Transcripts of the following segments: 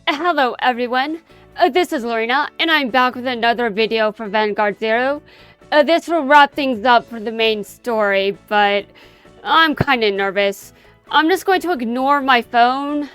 Hello everyone, this is Lorena, and I'm back with another video for Vanguard Zero. This will wrap things up for the main story, but I'm kinda nervous. I'm just going to ignore my phone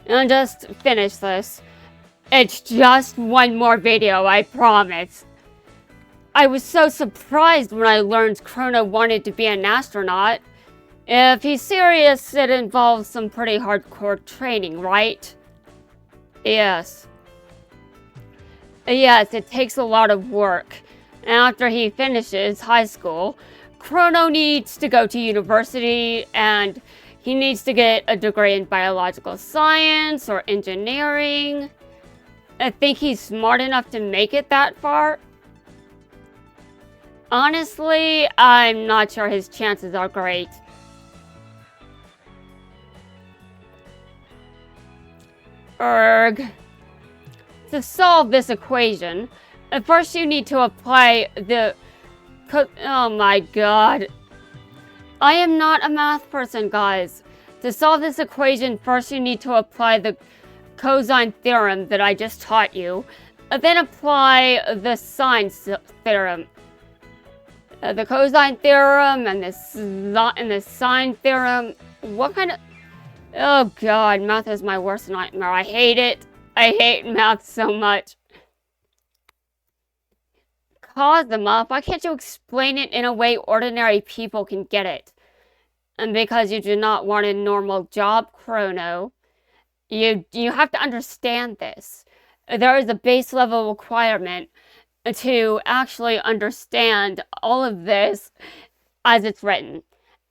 and just finish this. It's just one more video, I promise. I was so surprised when I learned Chrono wanted to be an astronaut. If he's serious, it involves some pretty hardcore training, right? Yes. Yes, it takes a lot of work. After he finishes high school, Chrono needs to go to university and he needs to get a degree in biological science or engineering. I think he's smart enough to make it that far. Honestly, I'm not sure his chances are great. To solve this equation, first you need to apply the oh my god. I am not a math person, guys. To solve this equation, first you need to apply the cosine theorem that I just taught you, then apply the sine theorem. The cosine theorem and the sine theorem. What kind of... Oh god, math is my worst nightmare. I hate it. I hate math so much. Cosima, why can't you explain it in a way ordinary people can get it? And because you do not want a normal job, Chrono, you have to understand this. There is a base level requirement to actually understand all of this as it's written.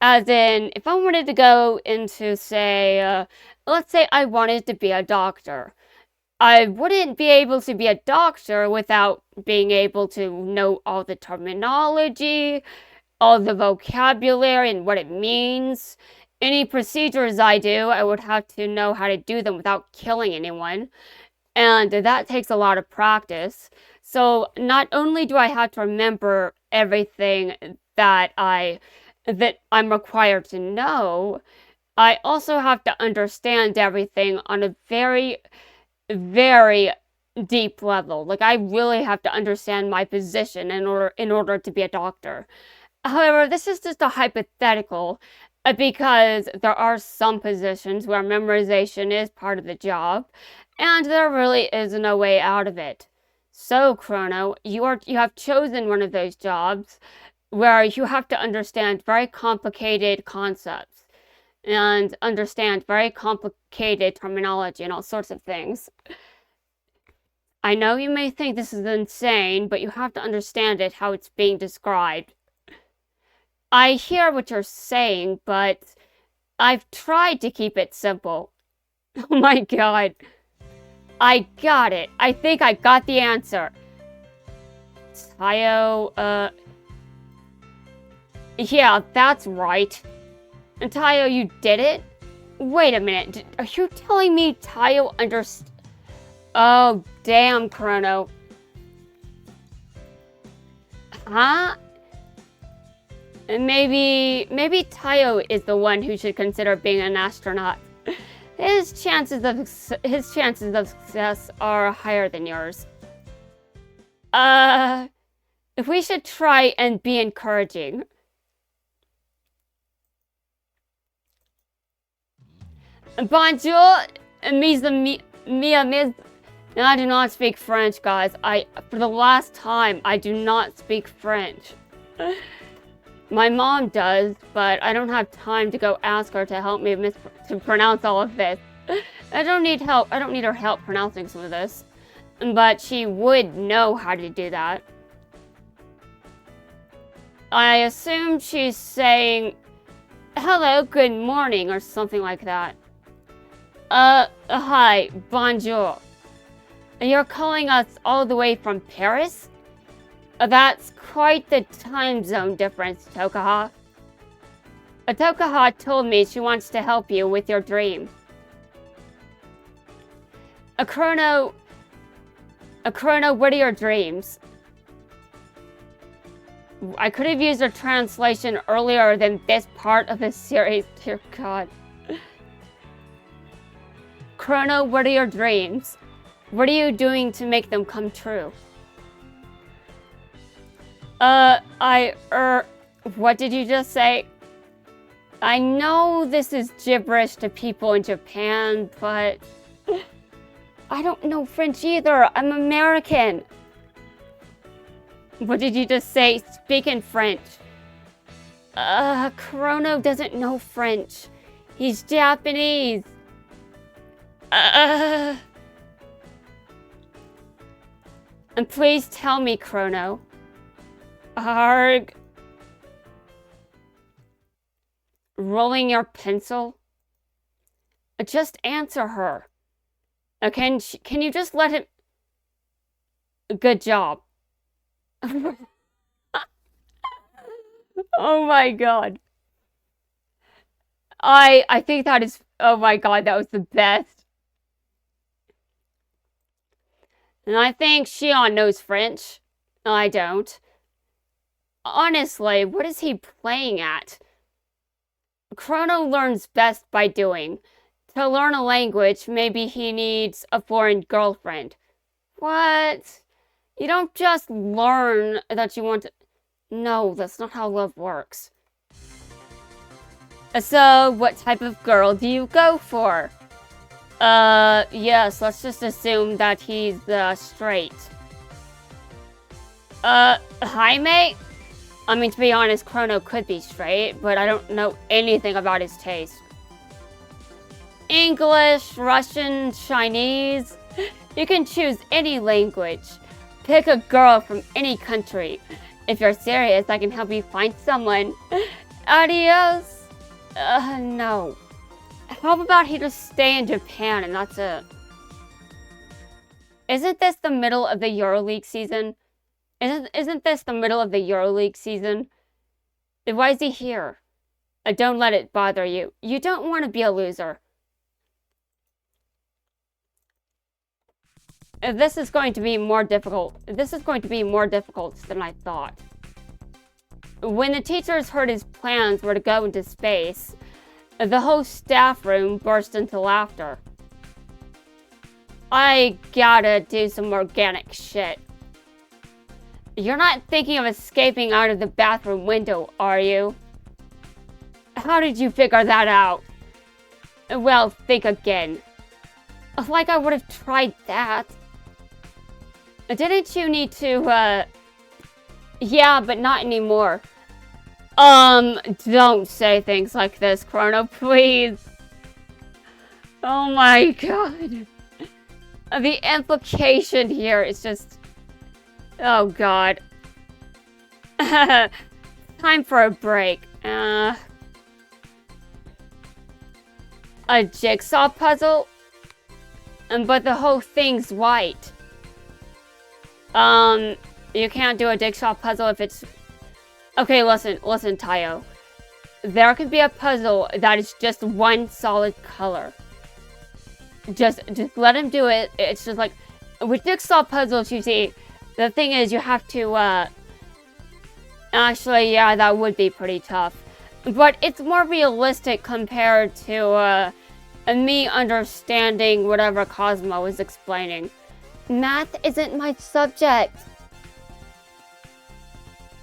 As in, if I wanted to go into, say, let's say I wanted to be a doctor. I wouldn't be able to be a doctor without being able to know all the terminology, all the vocabulary and what it means. Any procedures I do, I would have to know how to do them without killing anyone. And that takes a lot of practice. So not only do I have to remember everything that I'm required to know, I also have to understand everything on a very, very deep level. Like, I really have to understand my position in order to be a doctor. However, this is just a hypothetical, because there are some positions where memorization is part of the job, and there really is no way out of it. So, Chrono, you have chosen one of those jobs where you have to understand very complicated concepts and understand very complicated terminology and all sorts of things. I know you may think this is insane, but you have to understand it how it's being described. I hear what you're saying, but I've tried to keep it simple. Oh my god. I got it. I think I got the answer. Tayo, yeah, that's right. And Tayo, you did it? Wait a minute, are you telling me Tayo understood? Oh, damn, Chrono. Huh? Maybe Tayo is the one who should consider being an astronaut. His chances of success are higher than yours. If we should try and be encouraging. Bonjour, mes amis, I do not speak French, guys. For the last time, I do not speak French. My mom does, but I don't have time to go ask her to help me to pronounce all of this. I don't need help. I don't need her help pronouncing some of this. But she would know how to do that. I assume she's saying, hello, good morning, or something like that. Hi, bonjour. You're calling us all the way from Paris? That's quite the time zone difference, Tokaha. Tokaha told me she wants to help you with your dream. Chrono, what are your dreams? I could have used a translation earlier than this part of the series, dear god. Chrono, what are your dreams? What are you doing to make them come true? What did you just say? I know this is gibberish to people in Japan, but I don't know French either. I'm American. What did you just say? Speak in French. Chrono doesn't know French. He's Japanese. And please tell me, Chrono. Arg. Rolling your pencil? Just answer her. Can you just let him... Good job. Oh my god. I think that is... Oh my god, that was the best. And I think Shion knows French. I don't. Honestly, what is he playing at? Chrono learns best by doing. To learn a language, maybe he needs a foreign girlfriend. What? You don't just learn that you want to... No, that's not how love works. So, what type of girl do you go for? Yes, let's just assume that he's, straight. Hi, mate? I mean, to be honest, Chrono could be straight, but I don't know anything about his taste. English, Russian, Chinese. You can choose any language. Pick a girl from any country. If you're serious, I can help you find someone. Adios. No. How about he just stay in Japan and that's it? Isn't this the middle of the EuroLeague season? Isn't this the middle of the EuroLeague season? Why is he here? Don't let it bother you. You don't want to be a loser. This is going to be more difficult. This is going to be more difficult than I thought. When the teachers heard his plans were to go into space, the whole staff room burst into laughter. I gotta do some organic shit. You're not thinking of escaping out of the bathroom window, are you? How did you figure that out? Well, think again. Like I would have tried that. Didn't you need to, Yeah, but not anymore. Don't say things like this, Chrono, please. Oh my god. The implication here is just... Oh god. Time for a break. A jigsaw puzzle? But the whole thing's white. You can't do a jigsaw puzzle if it's... Okay, listen, Tayo. There could be a puzzle that is just one solid color. Just let him do it. It's just like... With jigsaw puzzles, you see, the thing is you have to, Actually, yeah, that would be pretty tough. But it's more realistic compared to, me understanding whatever Cosmo was explaining. Math isn't my subject.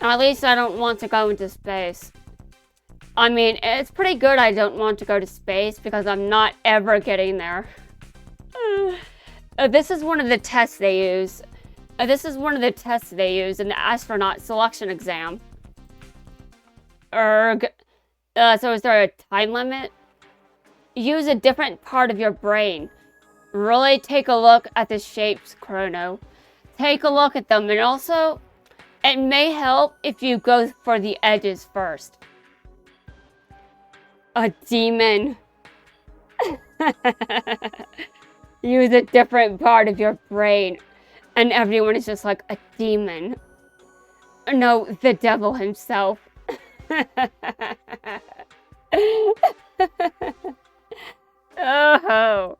At least I don't want to go into space. I mean, it's pretty good I don't want to go to space because I'm not ever getting there. This is one of the tests they use. This is one of the tests they use in the astronaut selection exam. Erg. So is there a time limit? Use a different part of your brain. Really take a look at the shapes, Chrono. Take a look at them, and also, it may help if you go for the edges first. A demon. Use a different part of your brain. And everyone is just like, a demon. No, the devil himself. Oh.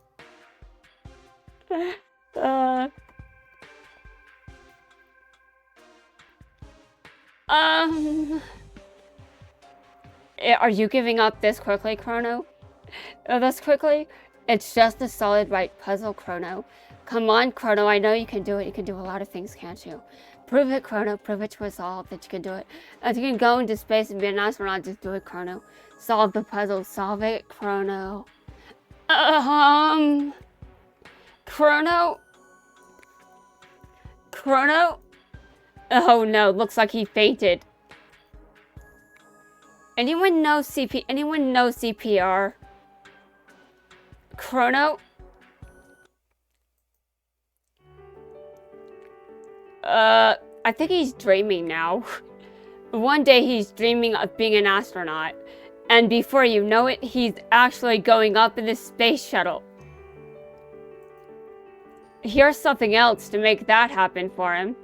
Are you giving up this quickly, Chrono? This quickly? It's just a solid right puzzle, Chrono. Come on, Chrono, I know you can do it. You can do a lot of things, can't you? Prove it, Chrono. Prove it to us all that you can do it. If you can go into space and be an astronaut, just do it, Chrono. Solve the puzzle. Solve it, Chrono. Chrono? Chrono? Oh no, looks like he fainted. Anyone know CPR? Chrono? I think he's dreaming now. One day he's dreaming of being an astronaut. And before you know it, he's actually going up in the space shuttle. Here's something else to make that happen for him.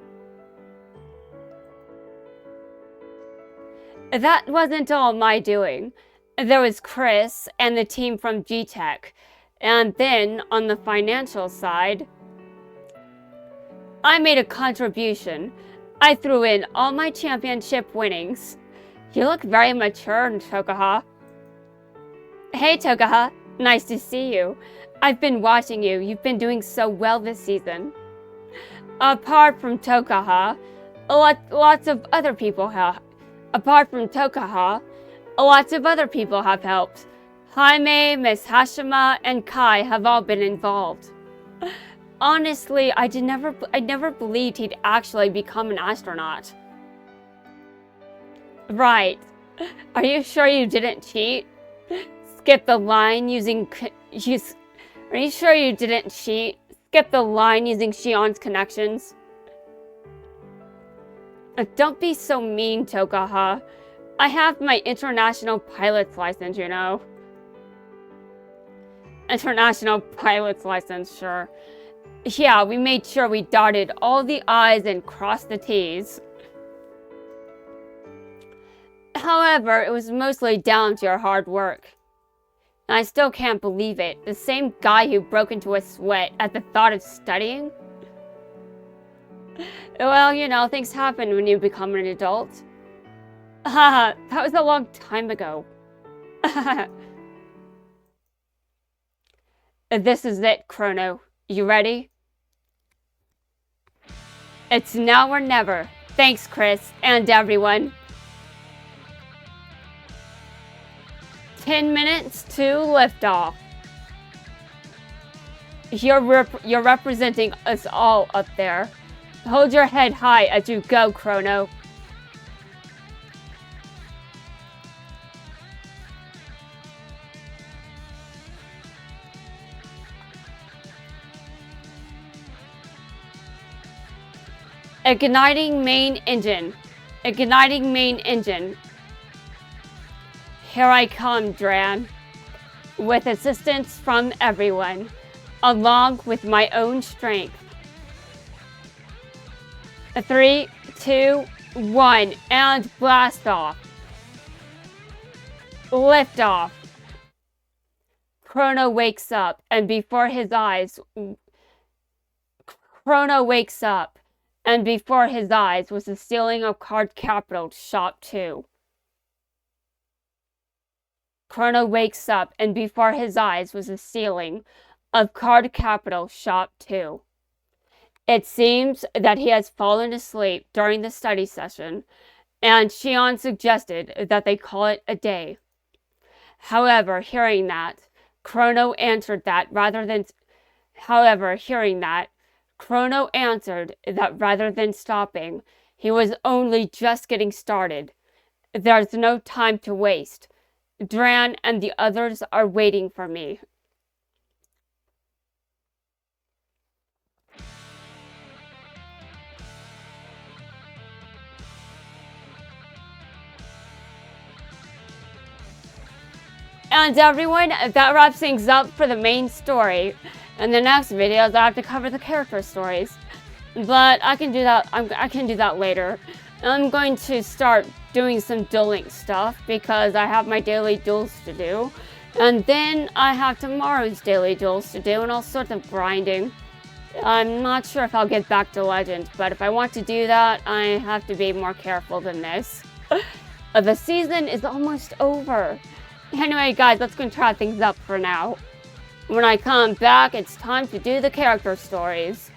That wasn't all my doing. There was Chris and the team from G-Tech. And then, on the financial side, I made a contribution. I threw in all my championship winnings. You look very mature, Tokaha. Hey, Tokaha. Nice to see you. I've been watching you. You've been doing so well this season. Apart from Tokaha, lots of other people have. Apart from Tokaha, lots of other people have helped. Jaime, Miss Hashima, and Kai have all been involved. Honestly, I never believed he'd actually become an astronaut. Right. Are you sure you didn't cheat? Skip the line using... Are you sure you didn't cheat? Skip the line using Shion's connections? Don't be so mean, Tokaha. I have my international pilot's license, you know. International pilot's license, sure. Yeah, we made sure we dotted all the I's and crossed the T's. However, it was mostly down to your hard work. And I still can't believe it. The same guy who broke into a sweat at the thought of studying? Well, you know, things happen when you become an adult. Haha, that was a long time ago. This is it, Chrono. You ready? It's now or never. Thanks, Chris, and everyone. 10 minutes to liftoff. You're representing us all up there. Hold your head high as you go, Chrono. Igniting main engine. Igniting main engine. Here I come, Dran. With assistance from everyone, along with my own strength. 3, 2, 1, and blast off. Lift off. Chrono wakes up, and before his eyes was the ceiling of Card Capital Shop 2. Chrono wakes up, and before his eyes was the ceiling of Card Capital Shop 2. It seems that he has fallen asleep during the study session, and Shion suggested that they call it a day. However, hearing that, Chrono answered that rather than stopping, he was only just getting started. There's no time to waste. Dran and the others are waiting for me. And everyone, that wraps things up for the main story. In the next videos, I have to cover the character stories. But I can do that later. I'm going to start doing some dueling stuff because I have my daily duels to do. And then I have tomorrow's daily duels to do and all sorts of grinding. I'm not sure if I'll get back to Legend, but if I want to do that, I have to be more careful than this. The season is almost over. Anyway, guys, let's go and try things up for now. When I come back, it's time to do the character stories.